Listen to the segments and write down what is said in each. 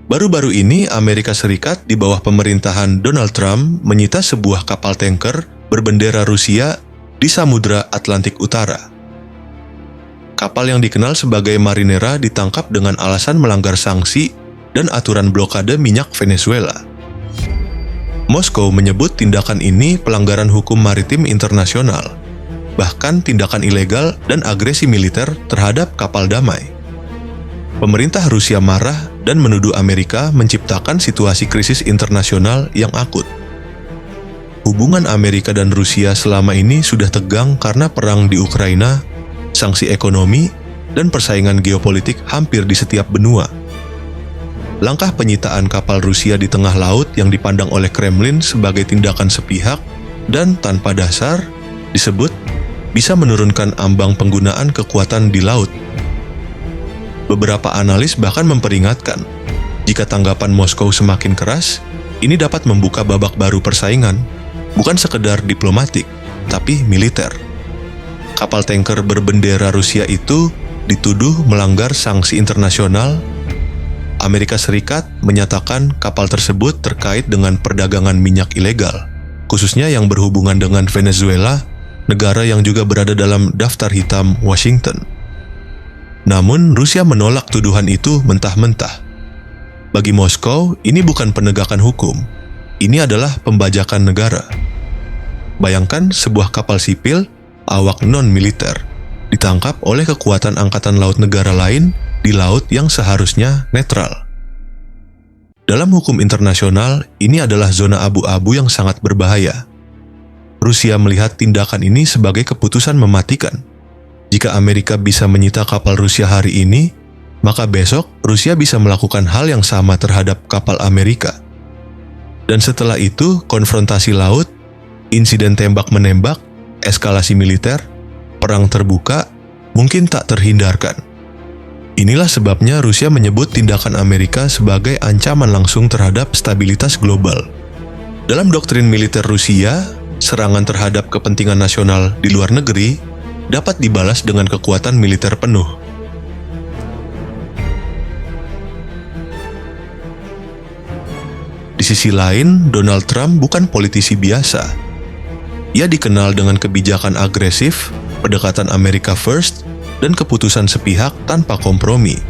Baru-baru ini Amerika Serikat di bawah pemerintahan Donald Trump menyita sebuah kapal tanker berbendera Rusia di Samudra Atlantik Utara. Kapal yang dikenal sebagai Marinera ditangkap dengan alasan melanggar sanksi dan aturan blokade minyak Venezuela. Moskow menyebut tindakan ini pelanggaran hukum maritim internasional, bahkan tindakan ilegal dan agresi militer terhadap kapal damai. Pemerintah Rusia marah dan menuduh Amerika menciptakan situasi krisis internasional yang akut. Hubungan Amerika dan Rusia selama ini sudah tegang karena perang di Ukraina, sanksi ekonomi, dan persaingan geopolitik hampir di setiap benua. Langkah penyitaan kapal Rusia di tengah laut yang dipandang oleh Kremlin sebagai tindakan sepihak dan tanpa dasar disebut bisa menurunkan ambang penggunaan kekuatan di laut. Beberapa analis bahkan memperingatkan, jika tanggapan Moskow semakin keras, ini dapat membuka babak baru persaingan, bukan sekedar diplomatik, tapi militer. Kapal tanker berbendera Rusia itu dituduh melanggar sanksi internasional. Amerika Serikat menyatakan kapal tersebut terkait dengan perdagangan minyak ilegal, khususnya yang berhubungan dengan Venezuela, negara yang juga berada dalam daftar hitam Washington. Namun, Rusia menolak tuduhan itu mentah-mentah. Bagi Moskow, ini bukan penegakan hukum. Ini adalah pembajakan negara. Bayangkan sebuah kapal sipil, awak non-militer, ditangkap oleh kekuatan angkatan laut negara lain di laut yang seharusnya netral. Dalam hukum internasional, ini adalah zona abu-abu yang sangat berbahaya. Rusia melihat tindakan ini sebagai keputusan mematikan. Jika Amerika bisa menyita kapal Rusia hari ini, maka besok Rusia bisa melakukan hal yang sama terhadap kapal Amerika. Dan setelah itu, konfrontasi laut, insiden tembak-menembak, eskalasi militer, perang terbuka, mungkin tak terhindarkan. Inilah sebabnya Rusia menyebut tindakan Amerika sebagai ancaman langsung terhadap stabilitas global. Dalam doktrin militer Rusia, serangan terhadap kepentingan nasional di luar negeri dapat dibalas dengan kekuatan militer penuh. Di sisi lain, Donald Trump bukan politisi biasa. Ia dikenal dengan kebijakan agresif, pendekatan America First, dan keputusan sepihak tanpa kompromi.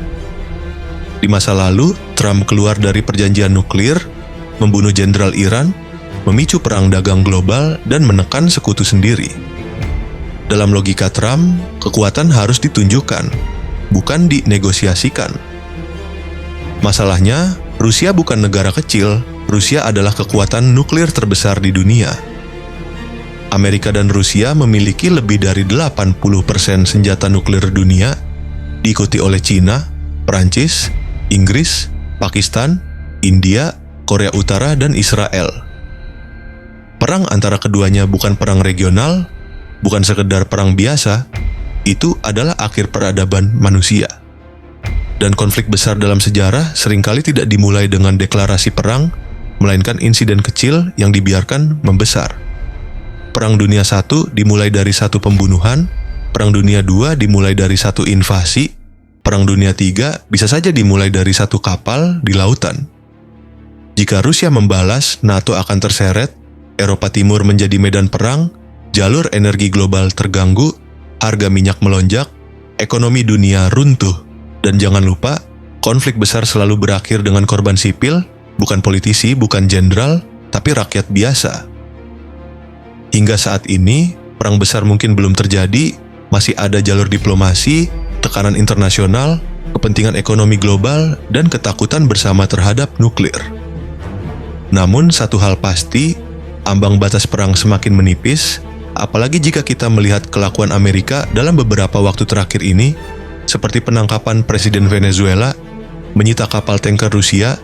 Di masa lalu, Trump keluar dari perjanjian nuklir, membunuh jenderal Iran, memicu perang dagang global, dan menekan sekutu sendiri. Dalam logika Trump, kekuatan harus ditunjukkan, bukan dinegosiasikan. Masalahnya, Rusia bukan negara kecil, Rusia adalah kekuatan nuklir terbesar di dunia. Amerika dan Rusia memiliki lebih dari 80% senjata nuklir dunia, diikuti oleh Cina, Perancis, Inggris, Pakistan, India, Korea Utara, dan Israel. Perang antara keduanya bukan perang regional, bukan sekedar perang biasa, itu adalah akhir peradaban manusia. Dan konflik besar dalam sejarah seringkali tidak dimulai dengan deklarasi perang, melainkan insiden kecil yang dibiarkan membesar. Perang Dunia I dimulai dari satu pembunuhan, Perang Dunia II dimulai dari satu invasi, Perang Dunia III bisa saja dimulai dari satu kapal di lautan. Jika Rusia membalas, NATO akan terseret, Eropa Timur menjadi medan perang, jalur energi global terganggu, harga minyak melonjak, ekonomi dunia runtuh, dan jangan lupa, konflik besar selalu berakhir dengan korban sipil, bukan politisi, bukan jenderal, tapi rakyat biasa. Hingga saat ini, perang besar mungkin belum terjadi, masih ada jalur diplomasi, tekanan internasional, kepentingan ekonomi global, dan ketakutan bersama terhadap nuklir. Namun satu hal pasti, ambang batas perang semakin menipis, apalagi jika kita melihat kelakuan Amerika dalam beberapa waktu terakhir ini, seperti penangkapan Presiden Venezuela, menyita kapal tanker Rusia,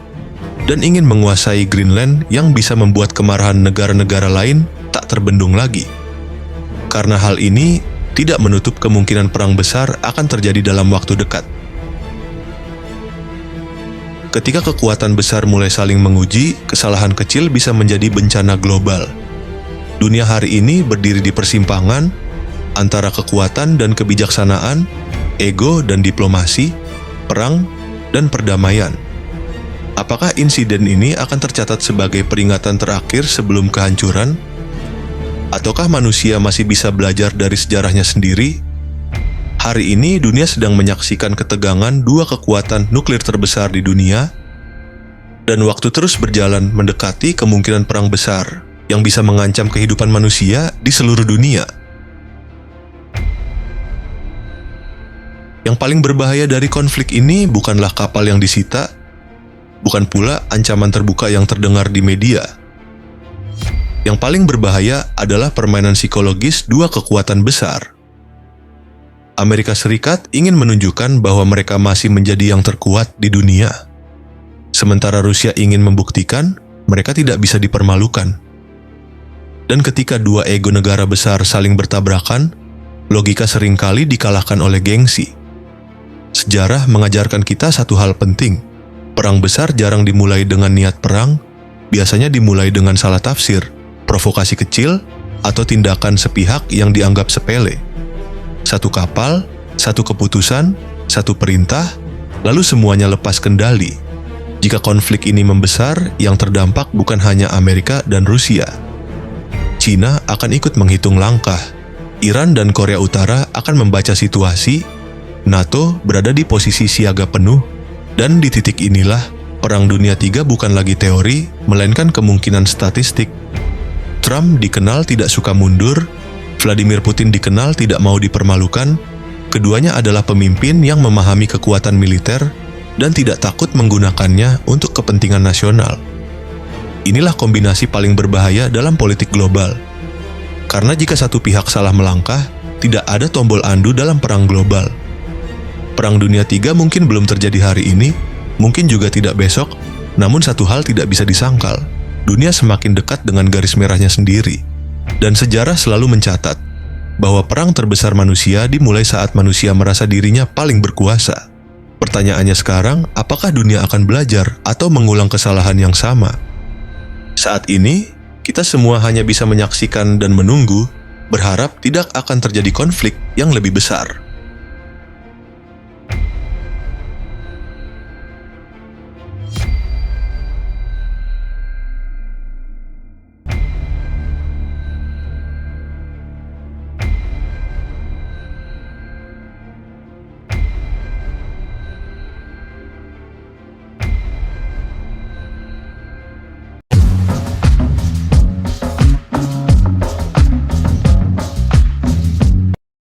dan ingin menguasai Greenland yang bisa membuat kemarahan negara-negara lain tak terbendung lagi. Karena hal ini tidak menutup kemungkinan perang besar akan terjadi dalam waktu dekat. Ketika kekuatan besar mulai saling menguji, kesalahan kecil bisa menjadi bencana global. Dunia hari ini berdiri di persimpangan antara kekuatan dan kebijaksanaan, ego dan diplomasi, perang dan perdamaian. Apakah insiden ini akan tercatat sebagai peringatan terakhir sebelum kehancuran? Ataukah manusia masih bisa belajar dari sejarahnya sendiri? Hari ini dunia sedang menyaksikan ketegangan dua kekuatan nuklir terbesar di dunia, dan waktu terus berjalan mendekati kemungkinan perang besar yang bisa mengancam kehidupan manusia di seluruh dunia. Yang paling berbahaya dari konflik ini bukanlah kapal yang disita, bukan pula ancaman terbuka yang terdengar di media. Yang paling berbahaya adalah permainan psikologis dua kekuatan besar. Amerika Serikat ingin menunjukkan bahwa mereka masih menjadi yang terkuat di dunia, sementara Rusia ingin membuktikan mereka tidak bisa dipermalukan. Dan ketika dua ego negara besar saling bertabrakan, logika seringkali dikalahkan oleh gengsi. Sejarah mengajarkan kita satu hal penting. Perang besar jarang dimulai dengan niat perang, biasanya dimulai dengan salah tafsir, provokasi kecil, atau tindakan sepihak yang dianggap sepele. Satu kapal, satu keputusan, satu perintah, lalu semuanya lepas kendali. Jika konflik ini membesar, yang terdampak bukan hanya Amerika dan Rusia. Cina akan ikut menghitung langkah. Iran dan Korea Utara akan membaca situasi. NATO berada di posisi siaga penuh. Dan di titik inilah, Perang Dunia III bukan lagi teori, melainkan kemungkinan statistik. Trump dikenal tidak suka mundur, Vladimir Putin dikenal tidak mau dipermalukan. Keduanya adalah pemimpin yang memahami kekuatan militer dan tidak takut menggunakannya untuk kepentingan nasional. Inilah kombinasi paling berbahaya dalam politik global. Karena jika satu pihak salah melangkah, tidak ada tombol andu dalam perang global. Perang Dunia III mungkin belum terjadi hari ini, mungkin juga tidak besok, namun satu hal tidak bisa disangkal. Dunia semakin dekat dengan garis merahnya sendiri. Dan sejarah selalu mencatat bahwa perang terbesar manusia dimulai saat manusia merasa dirinya paling berkuasa. Pertanyaannya sekarang, apakah dunia akan belajar atau mengulang kesalahan yang sama? Saat ini, kita semua hanya bisa menyaksikan dan menunggu, berharap tidak akan terjadi konflik yang lebih besar.